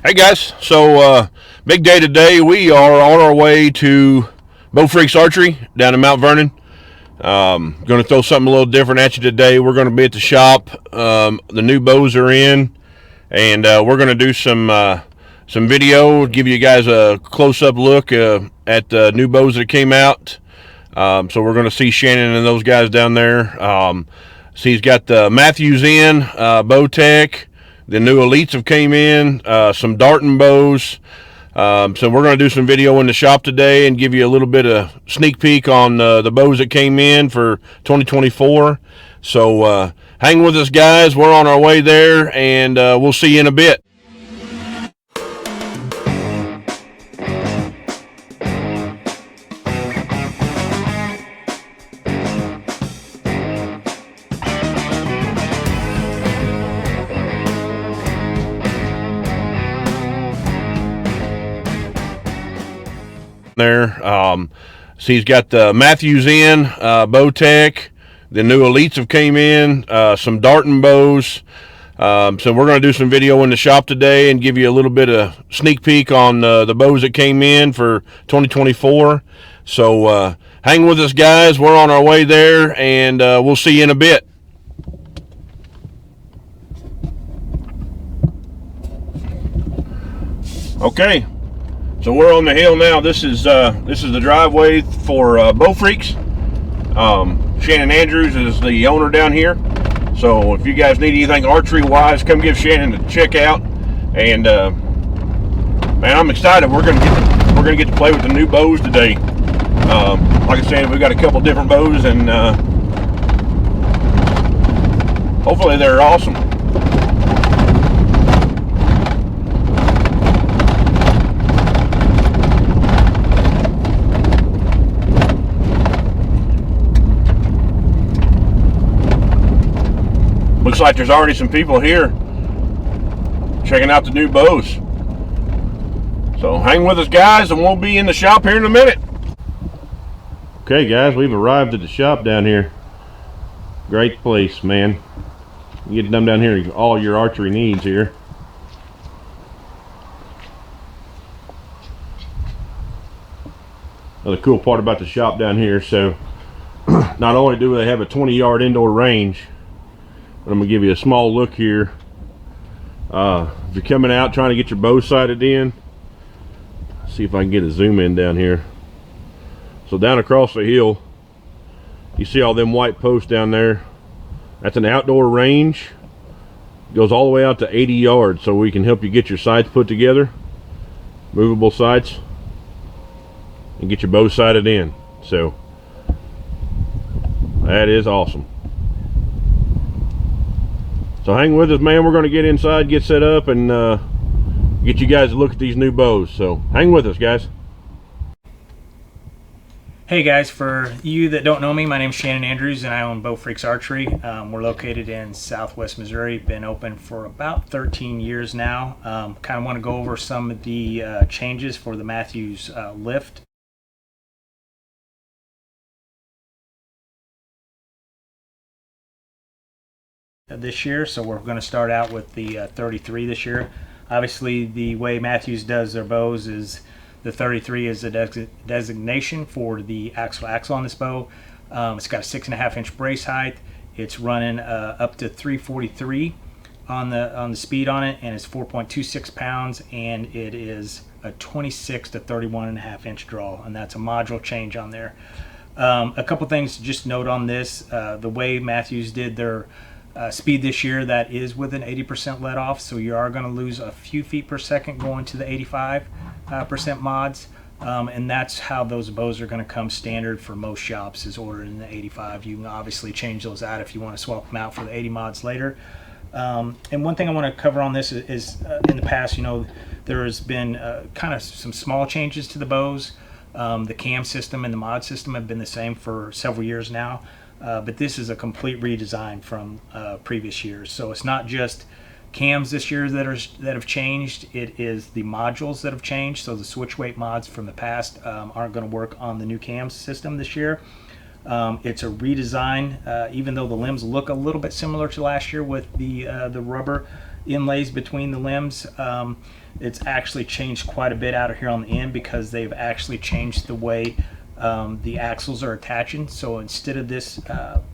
Hey guys, so big day today. We are on our way to Bow Freaks Archery down in Mount Vernon. Going to throw something a little different at you today. We're going to be at the shop. The new bows are in, and we're going to do some video, give you guys a close-up look at the new bows that came out. So we're going to see Shannon and those guys down there. So he's got the Mathews in, Bow Tech. The new Elites have came in, some Darton bows. So we're going to do some video in the shop today and give you a little bit of sneak peek on the bows that came in for 2024. So hang with us, guys. We're on our way there, and we'll see you in a bit. There, so he's got the Mathews in, Bow Tech. The new Elites have came in, some Darton bows. So we're going to do some video in the shop today and give you a little bit of sneak peek on the bows that came in for 2024. So hang with us, guys. We're on our way there, and we'll see you in a bit. Okay. So we're on the hill now. This is the driveway for Bow Freaks. Shannon Andrews is the owner down here. So if you guys need anything archery wise, come give Shannon a check out. And man, I'm excited. We're gonna get to play with the new bows today. Like I said, we've got a couple different bows, and hopefully they're awesome. Looks like there's already some people here checking out the new bows. So hang with us, guys, and we'll be in the shop here in a minute. Okay, guys, we've arrived at the shop down here. Great place, man. You get them down here, all your archery needs here. Another cool part about the shop down here, so not only do they have a 20-yard indoor range, but I'm gonna give you a small look here. If you're coming out trying to get your bow sighted in, see if I can get a zoom in down here. So down across the hill, you see all them white posts down there. That's an outdoor range. It goes all the way out to 80 yards, so we can help you get your sights put together, movable sights, and get your bow sighted in. So that is awesome. So hang with us, man. We're going to get inside, get set up, and get you guys to look at these new bows. So hang with us, guys. Hey guys, for you that don't know me, my name's Shannon Andrews and I own Bow Freaks Archery. We're located in Southwest Missouri, been open for about 13 years now. Kind of want to go over some of the changes for the Mathews Lift. This year, so we're going to start out with the 33 this year. Obviously, the way Mathews does their bows is the 33 is a designation for the axle on this bow. It's got a 6.5-inch brace height. It's running up to 343 on the speed on it, and it's 4.26 pounds, and it is a 26 to 31.5-inch draw, and that's a module change on there. A couple things to just note on this: the way Mathews did their speed this year, that is with an 80% let off, so you are going to lose a few feet per second going to the 85% mods, and that's how those bows are going to come standard for most shops, is ordered in the 85. You can obviously change those out if you want to swap them out for the 80 mods later. And one thing I want to cover on this is in the past, you know, there has been kind of some small changes to the bows. The cam system and the mod system have been the same for several years now. But this is a complete redesign from previous years. So it's not just cams this year that have changed. It is the modules that have changed. So the switch weight mods from the past aren't going to work on the new cam system this year. It's a redesign, even though the limbs look a little bit similar to last year with the rubber. inlays between the limbs. It's actually changed quite a bit out of here on the end because they've actually changed the way the axles are attaching. So instead of this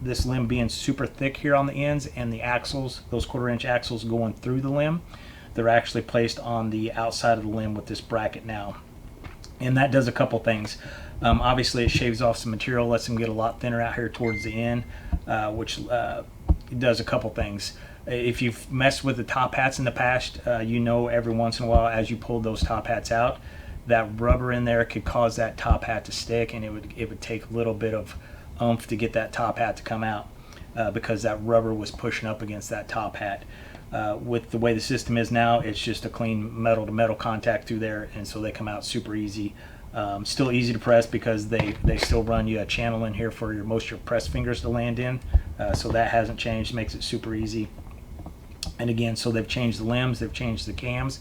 this limb being super thick here on the ends and the axles, those 1/4 inch axles going through the limb, they're actually placed on the outside of the limb with this bracket now. And that does a couple things. Obviously it shaves off some material, lets them get a lot thinner out here towards the end, which does a couple things. If you've messed with the top hats in the past, you know every once in a while as you pull those top hats out, that rubber in there could cause that top hat to stick, and it would take a little bit of oomph to get that top hat to come out because that rubber was pushing up against that top hat. With the way the system is now, it's just a clean metal to metal contact through there, and so they come out super easy. Still easy to press because they still run you a channel in here for most of your press fingers to land in, so that hasn't changed, makes it super easy. And again, so they've changed the limbs, they've changed the cams,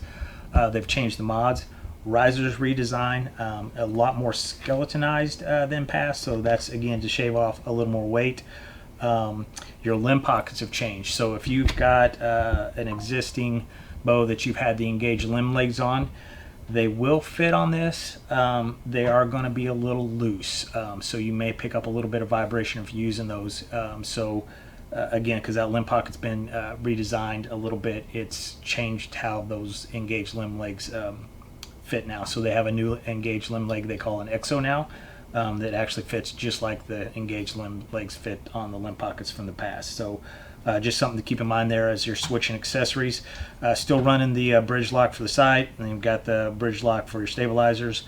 they've changed the mods. Risers redesign, a lot more skeletonized than past, so that's again to shave off a little more weight. Your limb pockets have changed, so if you've got an existing bow that you've had the engaged limb legs on, they will fit on this. They are going to be a little loose, so you may pick up a little bit of vibration if you're using those. Again, because that limb pocket's been redesigned a little bit, it's changed how those engaged limb legs fit now. So they have a new engaged limb leg they call an EXO now, that actually fits just like the engaged limb legs fit on the limb pockets from the past. So just something to keep in mind there as you're switching accessories. Still running the bridge lock for the sight, and you've got the bridge lock for your stabilizers.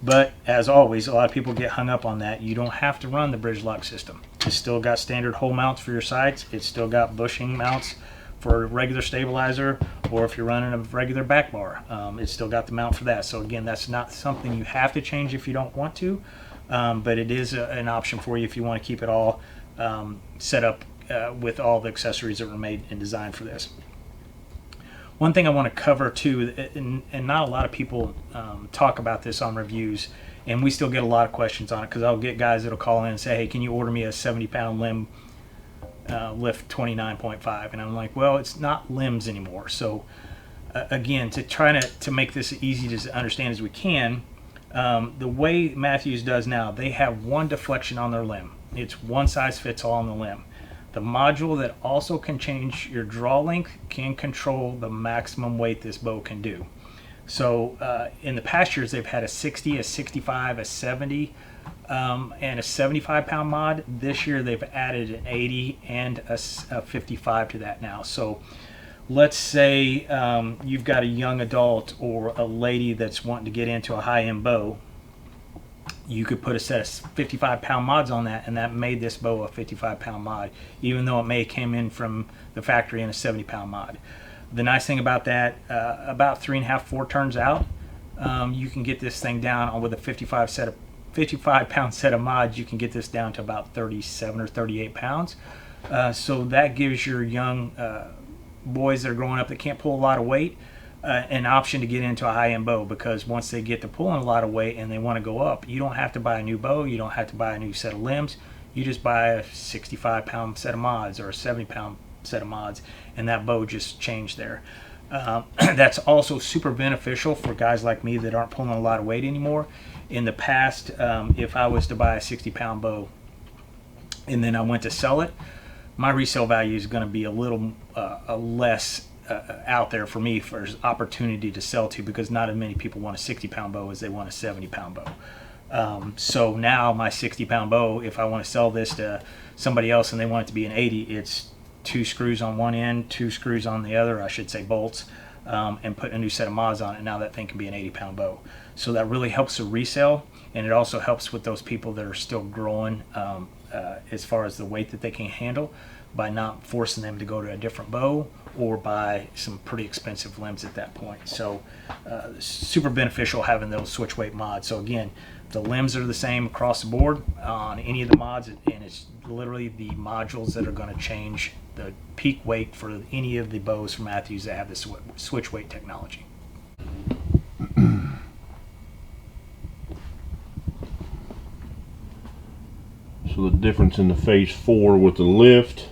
But as always, a lot of people get hung up on that. You don't have to run the bridge lock system. It's still got standard hole mounts for your sights. It's still got bushing mounts for a regular stabilizer, or if you're running a regular back bar, it's still got the mount for that. So again, that's not something you have to change if you don't want to, but it is an option for you if you want to keep it all set up with all the accessories that were made and designed for this. One thing I want to cover too, and not a lot of people talk about this on reviews, and we still get a lot of questions on it because I'll get guys that'll call in and say, hey, can you order me a 70-pound limb lift 29.5? And I'm like, well, it's not limbs anymore. So again, to try to make this as easy to understand as we can, the way Mathews does now, they have one deflection on their limb. It's one size fits all on the limb. The module that also can change your draw length can control the maximum weight this bow can do. So in the past years, they've had a 60, a 65, a 70, and a 75-pound mod. This year, they've added an 80 and a 55 to that now. So let's say you've got a young adult or a lady that's wanting to get into a high-end bow. You could put a set of 55-pound mods on that, and that made this bow a 55-pound mod, even though it may have came in from the factory in a 70-pound mod. The nice thing about that, about 3.5, 4 turns out, you can get this thing down with a 55-pound set of mods. You can get this down to about 37 or 38 pounds. So that gives your young boys that are growing up that can't pull a lot of weight an option to get into a high-end bow, because once they get to pulling a lot of weight and they want to go up, you don't have to buy a new bow, you don't have to buy a new set of limbs, you just buy a 65-pound set of mods or a 70-pound set of mods, and that bow just changed there. That's also super beneficial for guys like me that aren't pulling a lot of weight anymore. In the past, if I was to buy a 60-pound bow and then I went to sell it, my resale value is going to be a little less out there for me for opportunity to sell to, because not as many people want a 60-pound bow as they want a 70-pound bow. So now my 60-pound bow, if I want to sell this to somebody else and they want it to be an 80, it's 2 screws on one end, 2 screws on the other, I should say bolts, and put a new set of mods on it. Now that thing can be an 80-pound bow. So that really helps the resale, and it also helps with those people that are still growing as far as the weight that they can handle, by not forcing them to go to a different bow or buy some pretty expensive limbs at that point. So super beneficial having those switch weight mods. So again, the limbs are the same across the board on any of the mods, and it's literally the modules that are going to change the peak weight for any of the bows from Mathews that have the switch weight technology. So the difference in the phase 4 with the lift,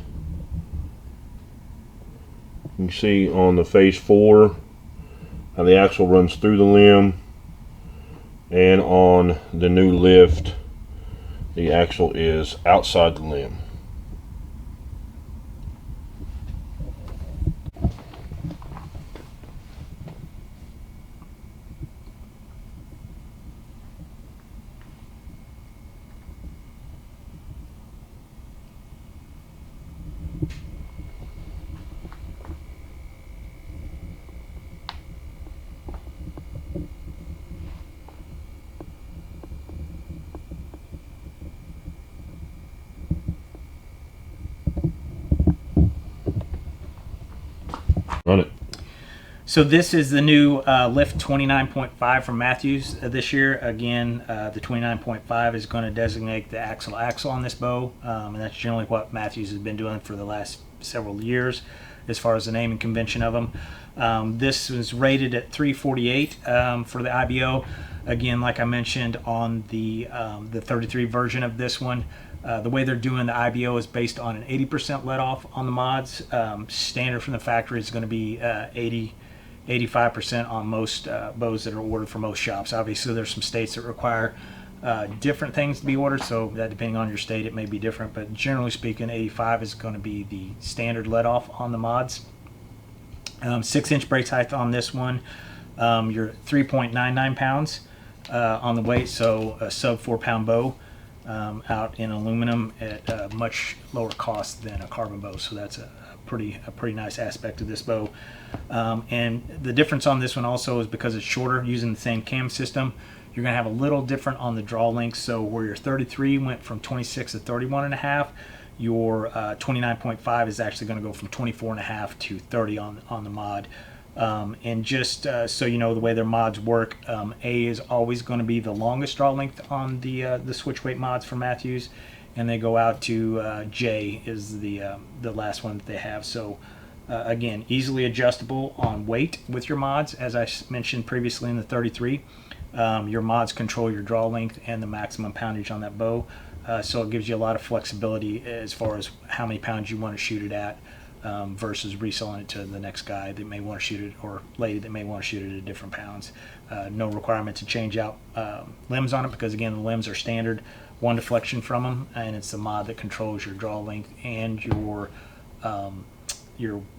can see on the phase 4 how the axle runs through the limb, and on the new lift the axle is outside the limb. Run it. So this is the new Lift 29.5 from Mathews this year. Again, the 29.5 is going to designate the axle on this bow, and that's generally what Mathews has been doing for the last several years as far as the naming convention of them. This was rated at 348 for the IBO. Again, like I mentioned on the 33 version of this one, the way they're doing the IBO is based on an 80% let off on the mods. Standard from the factory is going to be 85% on most bows that are ordered for most shops. Obviously, there's some states that require different things to be ordered, so that depending on your state, it may be different. But generally speaking, 85 is going to be the standard let off on the mods. 6-inch brace height on this one. You're 3.99 pounds on the weight, so a sub 4-pound bow. Out in aluminum at a much lower cost than a carbon bow, so that's a pretty nice aspect of this bow. And the difference on this one also is because it's shorter, using the same cam system, you're going to have a little different on the draw length. So where your 33 went from 26 to 31.5, your 29.5 is actually going to go from 24.5 to 30 on the mod. And just so you know the way their mods work, A is always going to be the longest draw length on the switch weight mods for Mathews, and they go out to J is the last one that they have. So again, easily adjustable on weight with your mods, as I mentioned previously in the 33. Your mods control your draw length and the maximum poundage on that bow, so it gives you a lot of flexibility as far as how many pounds you want to shoot it at. Versus reselling it to the next guy that may want to shoot it, or lady that may want to shoot it at different pounds. No requirement to change out limbs on it, because again, the limbs are standard, one deflection from them, and it's the mod that controls your draw length and your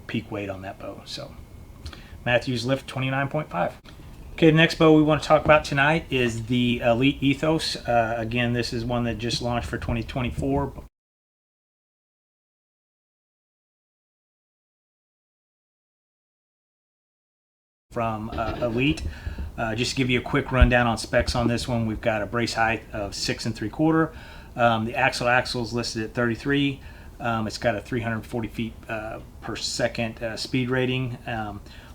peak weight on that bow. So Mathews Lift 29.5. Okay, the next bow we want to talk about tonight is the Elite Ethos. Again, this is one that just launched for 2024. From Elite. Just to give you a quick rundown on specs on this one, we've got a brace height of 6 3/4. The axle is listed at 33. It's got a 340 feet per second speed rating.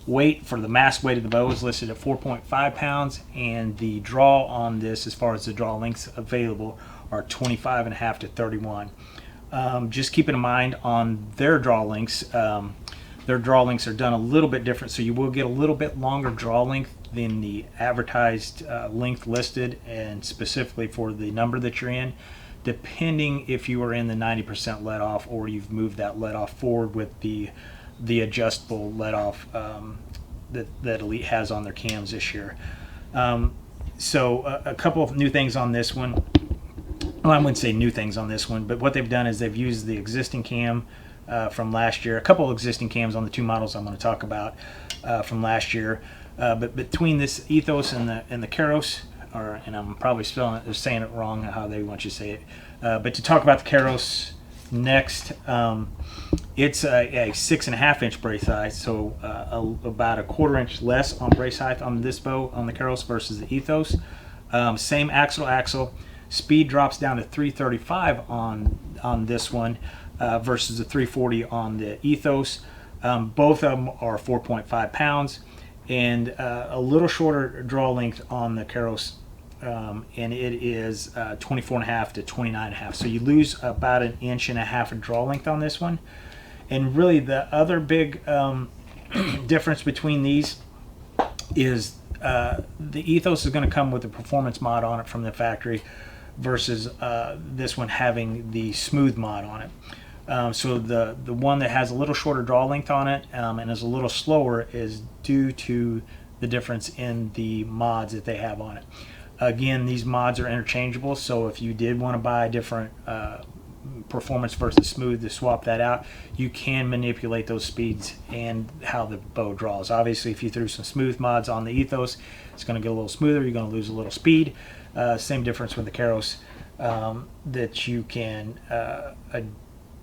Weight for the mass weight of the bow is listed at 4.5 pounds, and the draw on this, as far as the draw lengths available, are 25.5 to 31. Just keeping in mind on their draw lengths. Their draw lengths are done a little bit different, so you will get a little bit longer draw length than the advertised length listed, and specifically for the number that you're in, depending if you are in the 90% let off or you've moved that let off forward with the adjustable let off that Elite has on their cams this year. So a couple of new things on this one. Well, I wouldn't say new things on this one, but what they've done is they've used the existing cam from last year, a couple of existing cams on the two models I'm going to talk about from last year. But between this Ethos and the Keros, and I'm probably saying it wrong how they want you to say it, but to talk about the Keros next, it's a 6.5-inch brace height, so about a 1/4 inch less on brace height on this bow on the Keros versus the Ethos. Same axle. Speed drops down to 335 on this one. Versus the 340 on the Ethos. Both of them are 4.5 pounds, and a little shorter draw length on the Keros, and it is 24.5 to 29.5. So you lose about 1.5 inches of draw length on this one. And really, the other big difference between these is the Ethos is going to come with a performance mod on it from the factory, versus this one having the smooth mod on it. So the one that has a little shorter draw length on it and is a little slower is due to the difference in the mods that they have on it. Again, these mods are interchangeable, so if you did want to buy a different performance versus smooth to swap that out, you can manipulate those speeds and how the bow draws. Obviously, if you threw some smooth mods on the Ethos, it's going to get a little smoother. You're going to lose a little speed. Same difference with the Keros, that you can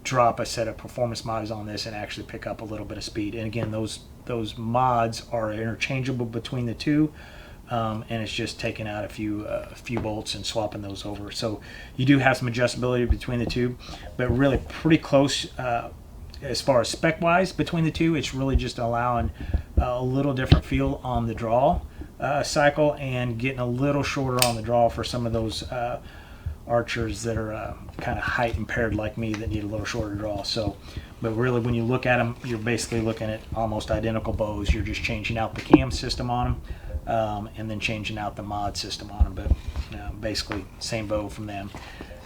drop a set of performance mods on this and actually pick up a little bit of speed. And again, those mods are interchangeable between the two. And it's just taking out a few bolts and swapping those over. So you do have some adjustability between the two, but really pretty close as far as spec wise between the two. It's really just allowing a little different feel on the draw cycle and getting a little shorter on the draw for some of those archers that are kind of height impaired like me that need a little shorter draw. So, but really when you look at them, you're basically looking at almost identical bows. You're just changing out the cam system on them. And then changing out the mod system on them, but basically same bow from them.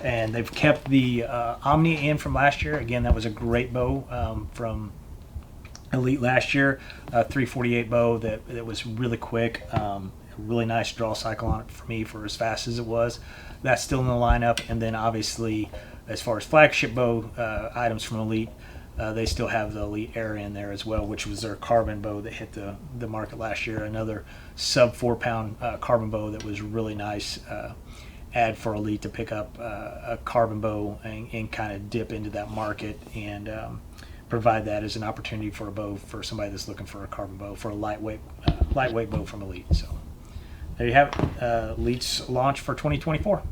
And they've kept the Omni in from last year. Again, that was a great bow from Elite last year. 348 bow that was really quick. Really nice draw cycle on it for me for as fast as it was. That's still in the lineup. And then obviously, as far as flagship bow items from Elite, they still have the Elite Air in there as well, which was their carbon bow that hit the market last year. Another sub 4 pound carbon bow that was really nice add for Elite to pick up a carbon bow and kind of dip into that market and provide that as an opportunity for a bow for somebody that's looking for a carbon bow for a lightweight bow from Elite. So there you have it, Elite's launch for 2024.